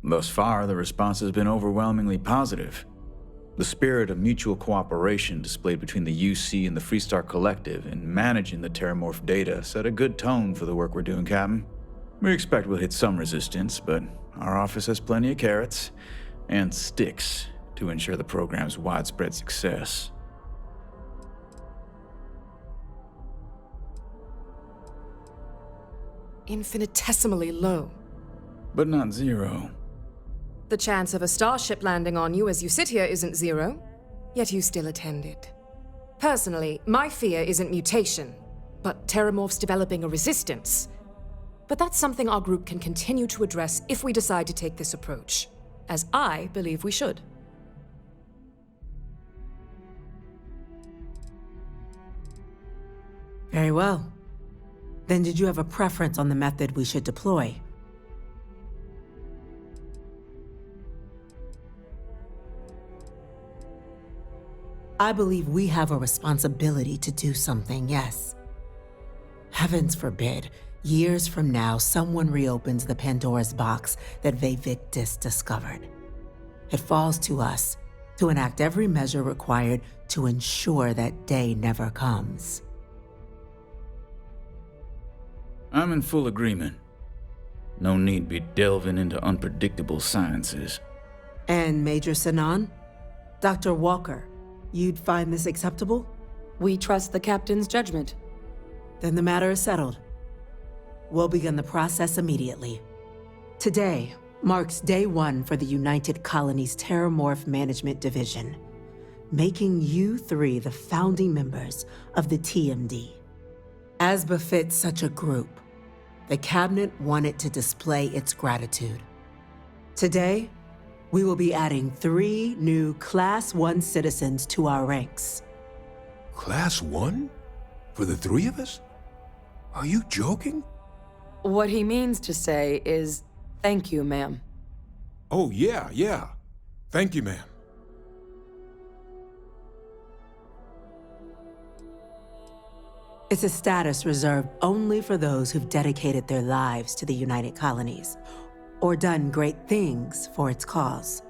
Thus far, the response has been overwhelmingly positive. The spirit of mutual cooperation displayed between the UC and the Freestar Collective in managing the Terramorph data set a good tone for the work we're doing, Captain. We expect we'll hit some resistance, but our office has plenty of carrots and sticks to ensure the program's widespread success. Infinitesimally low. But not zero. The chance of a starship landing on you as you sit here isn't zero, yet you still attended. Personally, my fear isn't mutation, but Terramorphs developing a resistance. But that's something our group can continue to address if we decide to take this approach, as I believe we should. Very well. Then did you have a preference on the method we should deploy? I believe we have a responsibility to do something, yes. Heavens forbid, years from now, someone reopens the Pandora's box that Vivictus discovered. It falls to us to enact every measure required to ensure that day never comes. I'm in full agreement. No need be delving into unpredictable sciences. And Major Sinan? Dr. Walker, you'd find this acceptable? We trust the captain's judgment. Then the matter is settled. We'll begin the process immediately. Today marks day one for the United Colonies Terramorph Management Division, making you three the founding members of the TMD. As befits such a group, the Cabinet wanted to display its gratitude. Today, we will be adding 3 new Class 1 citizens to our ranks. Class 1? For the 3 of us? Are you joking? What he means to say is, thank you, ma'am. Oh, yeah. Thank you, ma'am. It's a status reserved only for those who've dedicated their lives to the United Colonies, or done great things for its cause.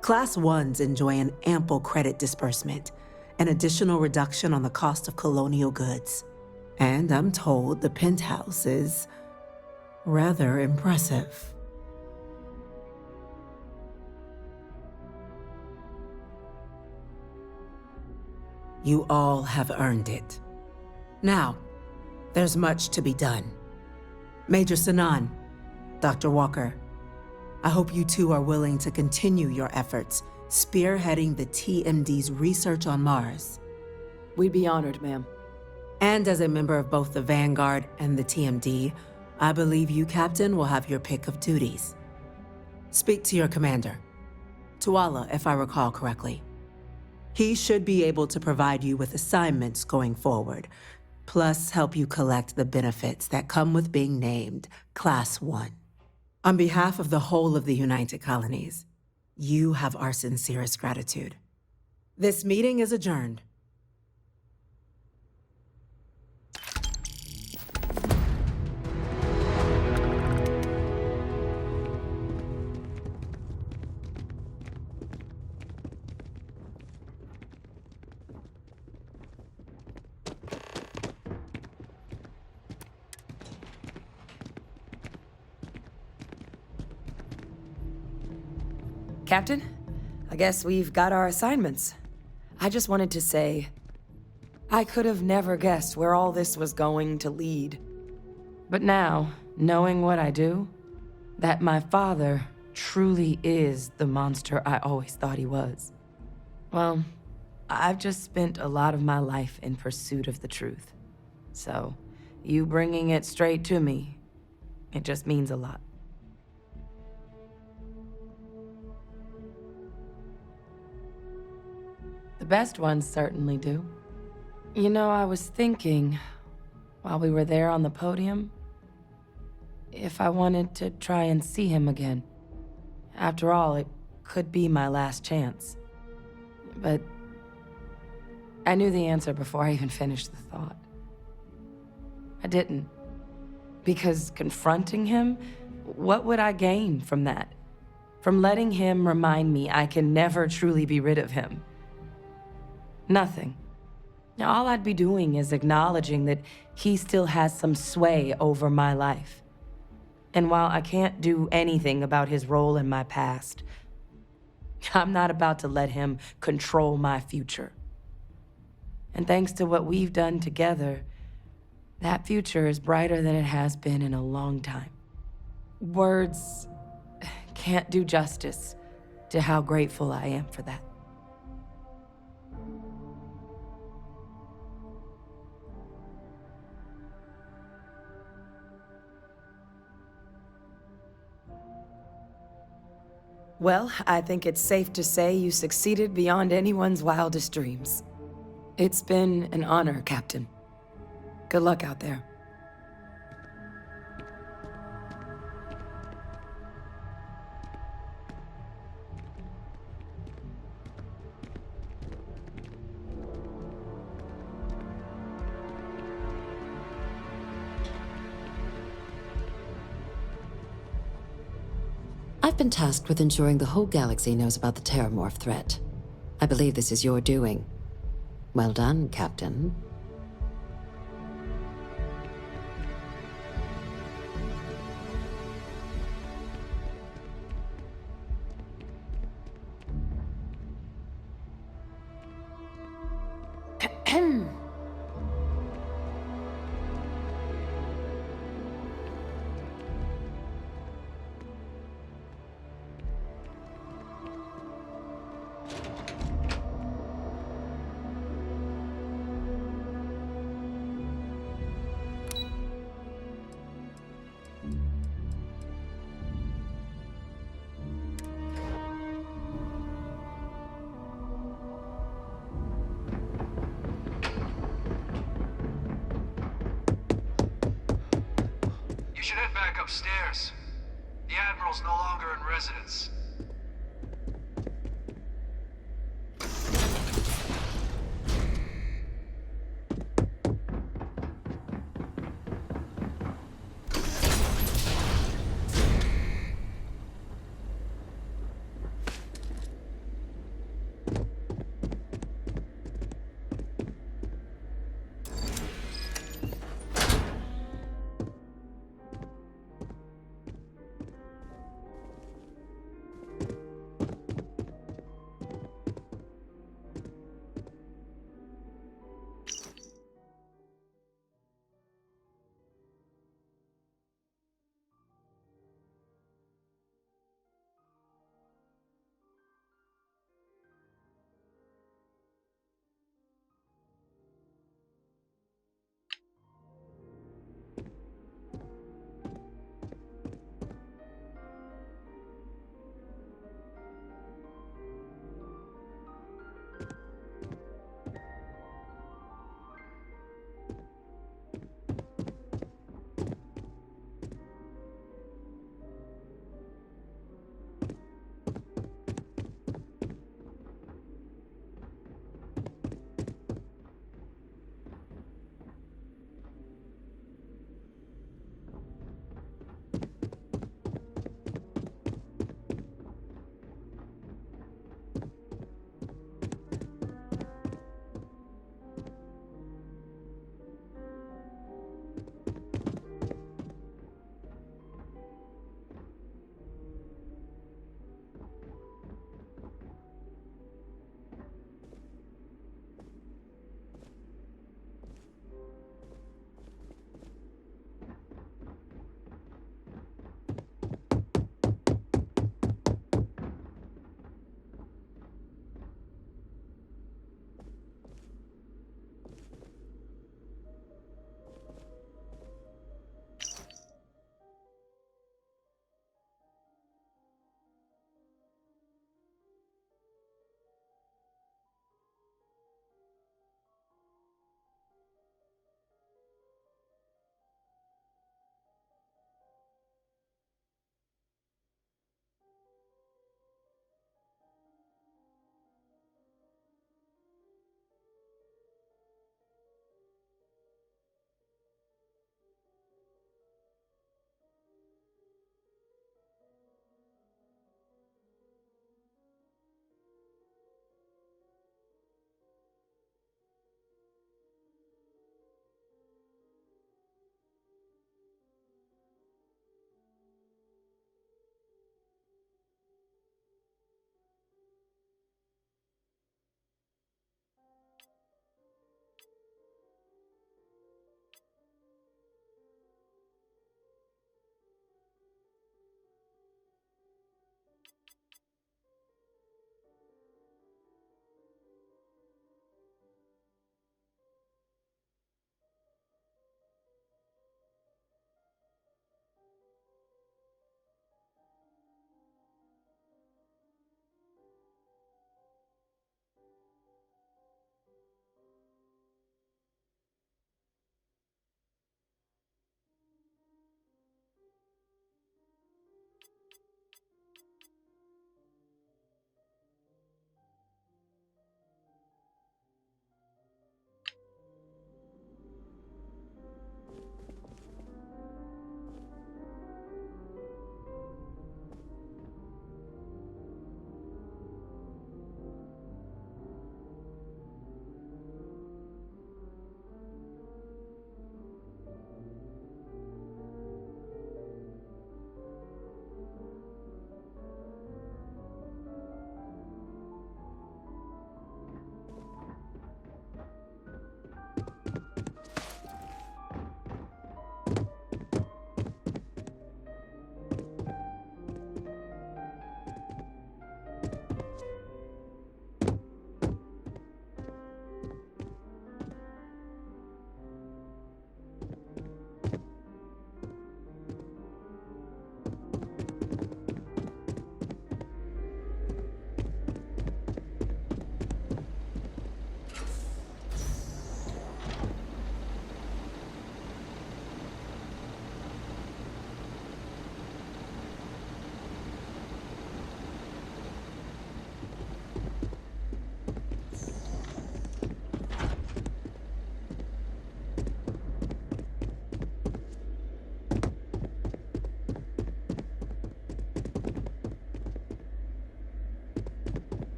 Class 1s enjoy an ample credit disbursement, an additional reduction on the cost of colonial goods. And I'm told the penthouse is rather impressive. You all have earned it. Now, there's much to be done. Major Sinan, Dr. Walker, I hope you two are willing to continue your efforts spearheading the TMD's research on Mars. We'd be honored, ma'am. And as a member of both the Vanguard and the TMD, I believe you, Captain, will have your pick of duties. Speak to your commander, Tuala, if I recall correctly. He should be able to provide you with assignments going forward, plus help you collect the benefits that come with being named Class 1. On behalf of the whole of the United Colonies, you have our sincerest gratitude. This meeting is adjourned. Captain, I guess we've got our assignments. I just wanted to say, I could have never guessed where all this was going to lead. But now, knowing what I do, that my father truly is the monster I always thought he was. Well, I've just spent a lot of my life in pursuit of the truth. So, you bringing it straight to me, it just means a lot. The best ones certainly do. You know, I was thinking, while we were there on the podium, if I wanted to try and see him again. After all, it could be my last chance. But I knew the answer before I even finished the thought. I didn't. Because confronting him, what would I gain from that? From letting him remind me I can never truly be rid of him? Nothing. Now, all I'd be doing is acknowledging that he still has some sway over my life. And while I can't do anything about his role in my past, I'm not about to let him control my future. And thanks to what we've done together, that future is brighter than it has been in a long time. Words can't do justice to how grateful I am for that. Well, I think it's safe to say you succeeded beyond anyone's wildest dreams. It's been an honor, Captain. Good luck out there. I've been tasked with ensuring the whole galaxy knows about the Terramorph threat. I believe this is your doing. Well done, Captain. You should head back upstairs. The Admiral's no longer in residence.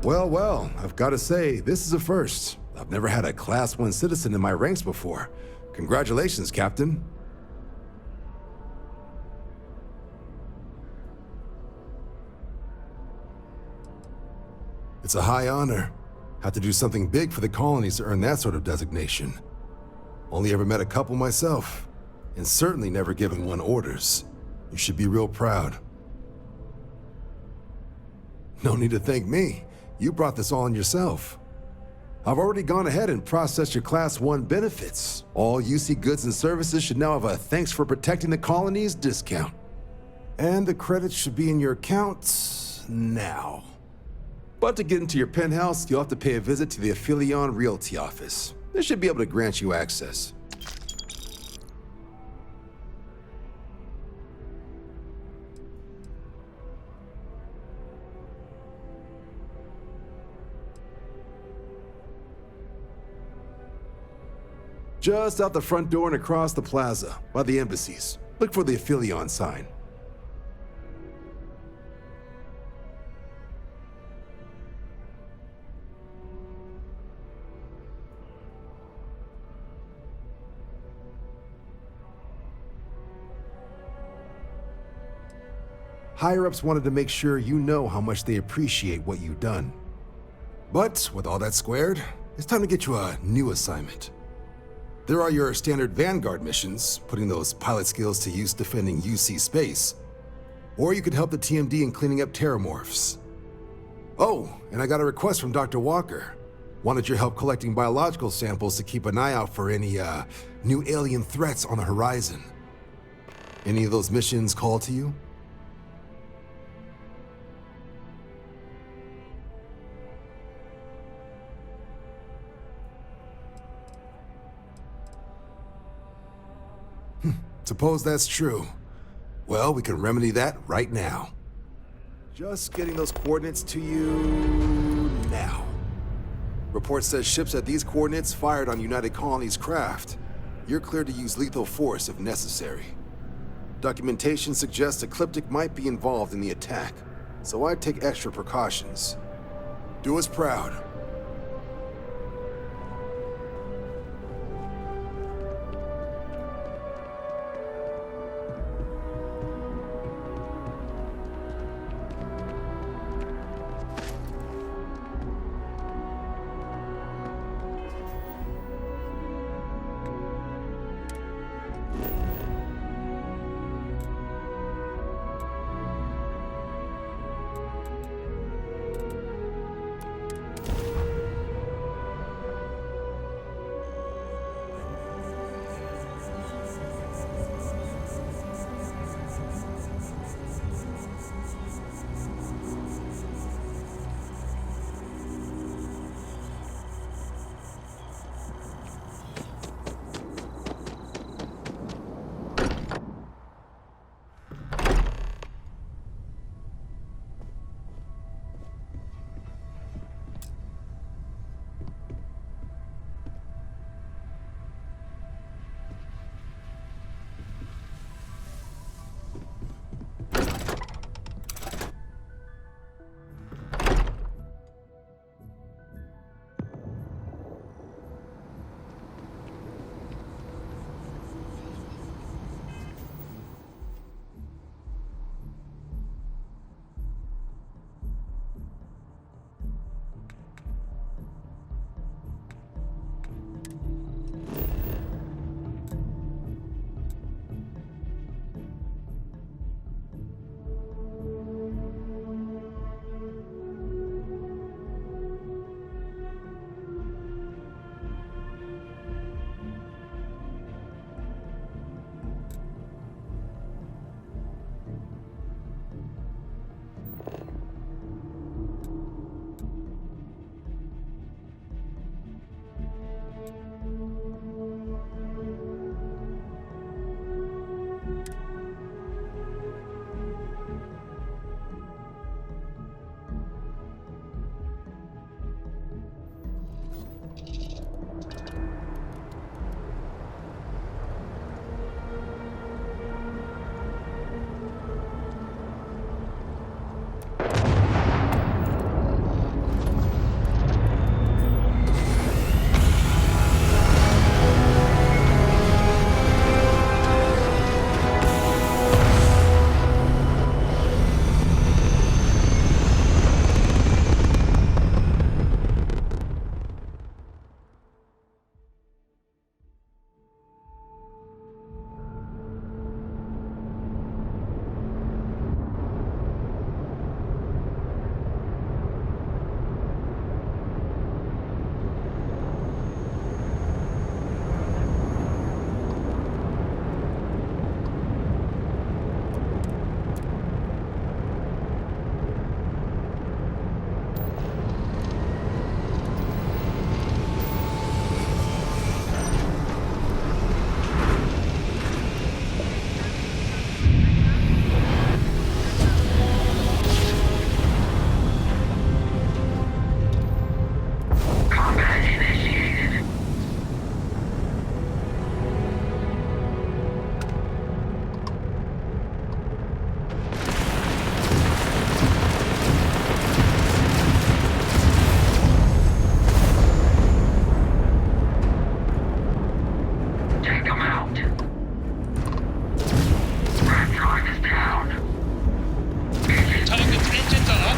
Well, well, I've got to say, this is a first. I've never had a Class 1 citizen in my ranks before. Congratulations, Captain. It's a high honor. Have to do something big for the colonies to earn that sort of designation. Only ever met a couple myself, and certainly never given one orders. You should be real proud. No need to thank me. You brought this all on yourself. I've already gone ahead and processed your Class 1 benefits. All UC goods and services should now have a thanks for protecting the colonies discount. And the credits should be in your account now. But to get into your penthouse, you'll have to pay a visit to the Aphelion Realty office. They should be able to grant you access. Just out the front door and across the plaza, by the embassies. Look for the Aphelion sign. Higher-ups wanted to make sure you know how much they appreciate what you've done. But with all that squared, it's time to get you a new assignment. There are your standard Vanguard missions, putting those pilot skills to use defending UC space. Or you could help the TMD in cleaning up terramorphs. Oh, and I got a request from Dr. Walker. Wanted your help collecting biological samples to keep an eye out for any, new alien threats on the horizon. Any of those missions call to you? Suppose that's true. Well, we can remedy that right now. Just getting those coordinates to you now. Report says ships at these coordinates fired on United Colonies craft. You're cleared to use lethal force if necessary. Documentation suggests Ecliptic might be involved in the attack, so I'd take extra precautions. Do us proud.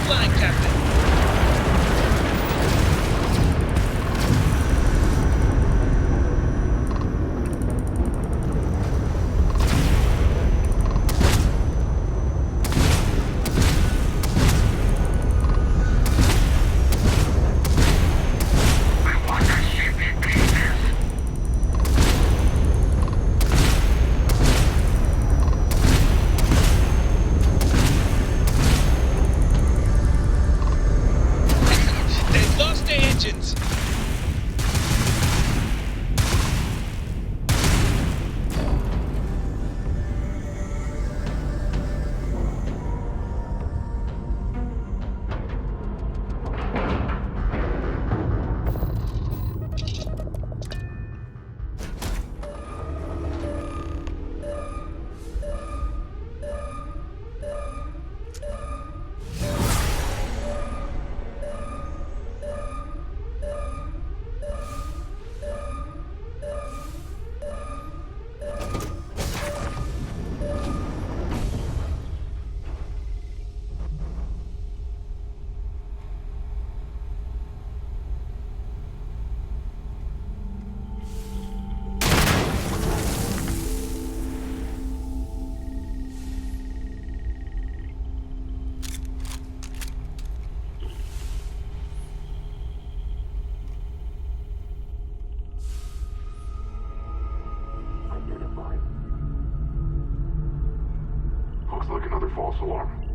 line, Captain. They've lost their engines. Looks like another false alarm.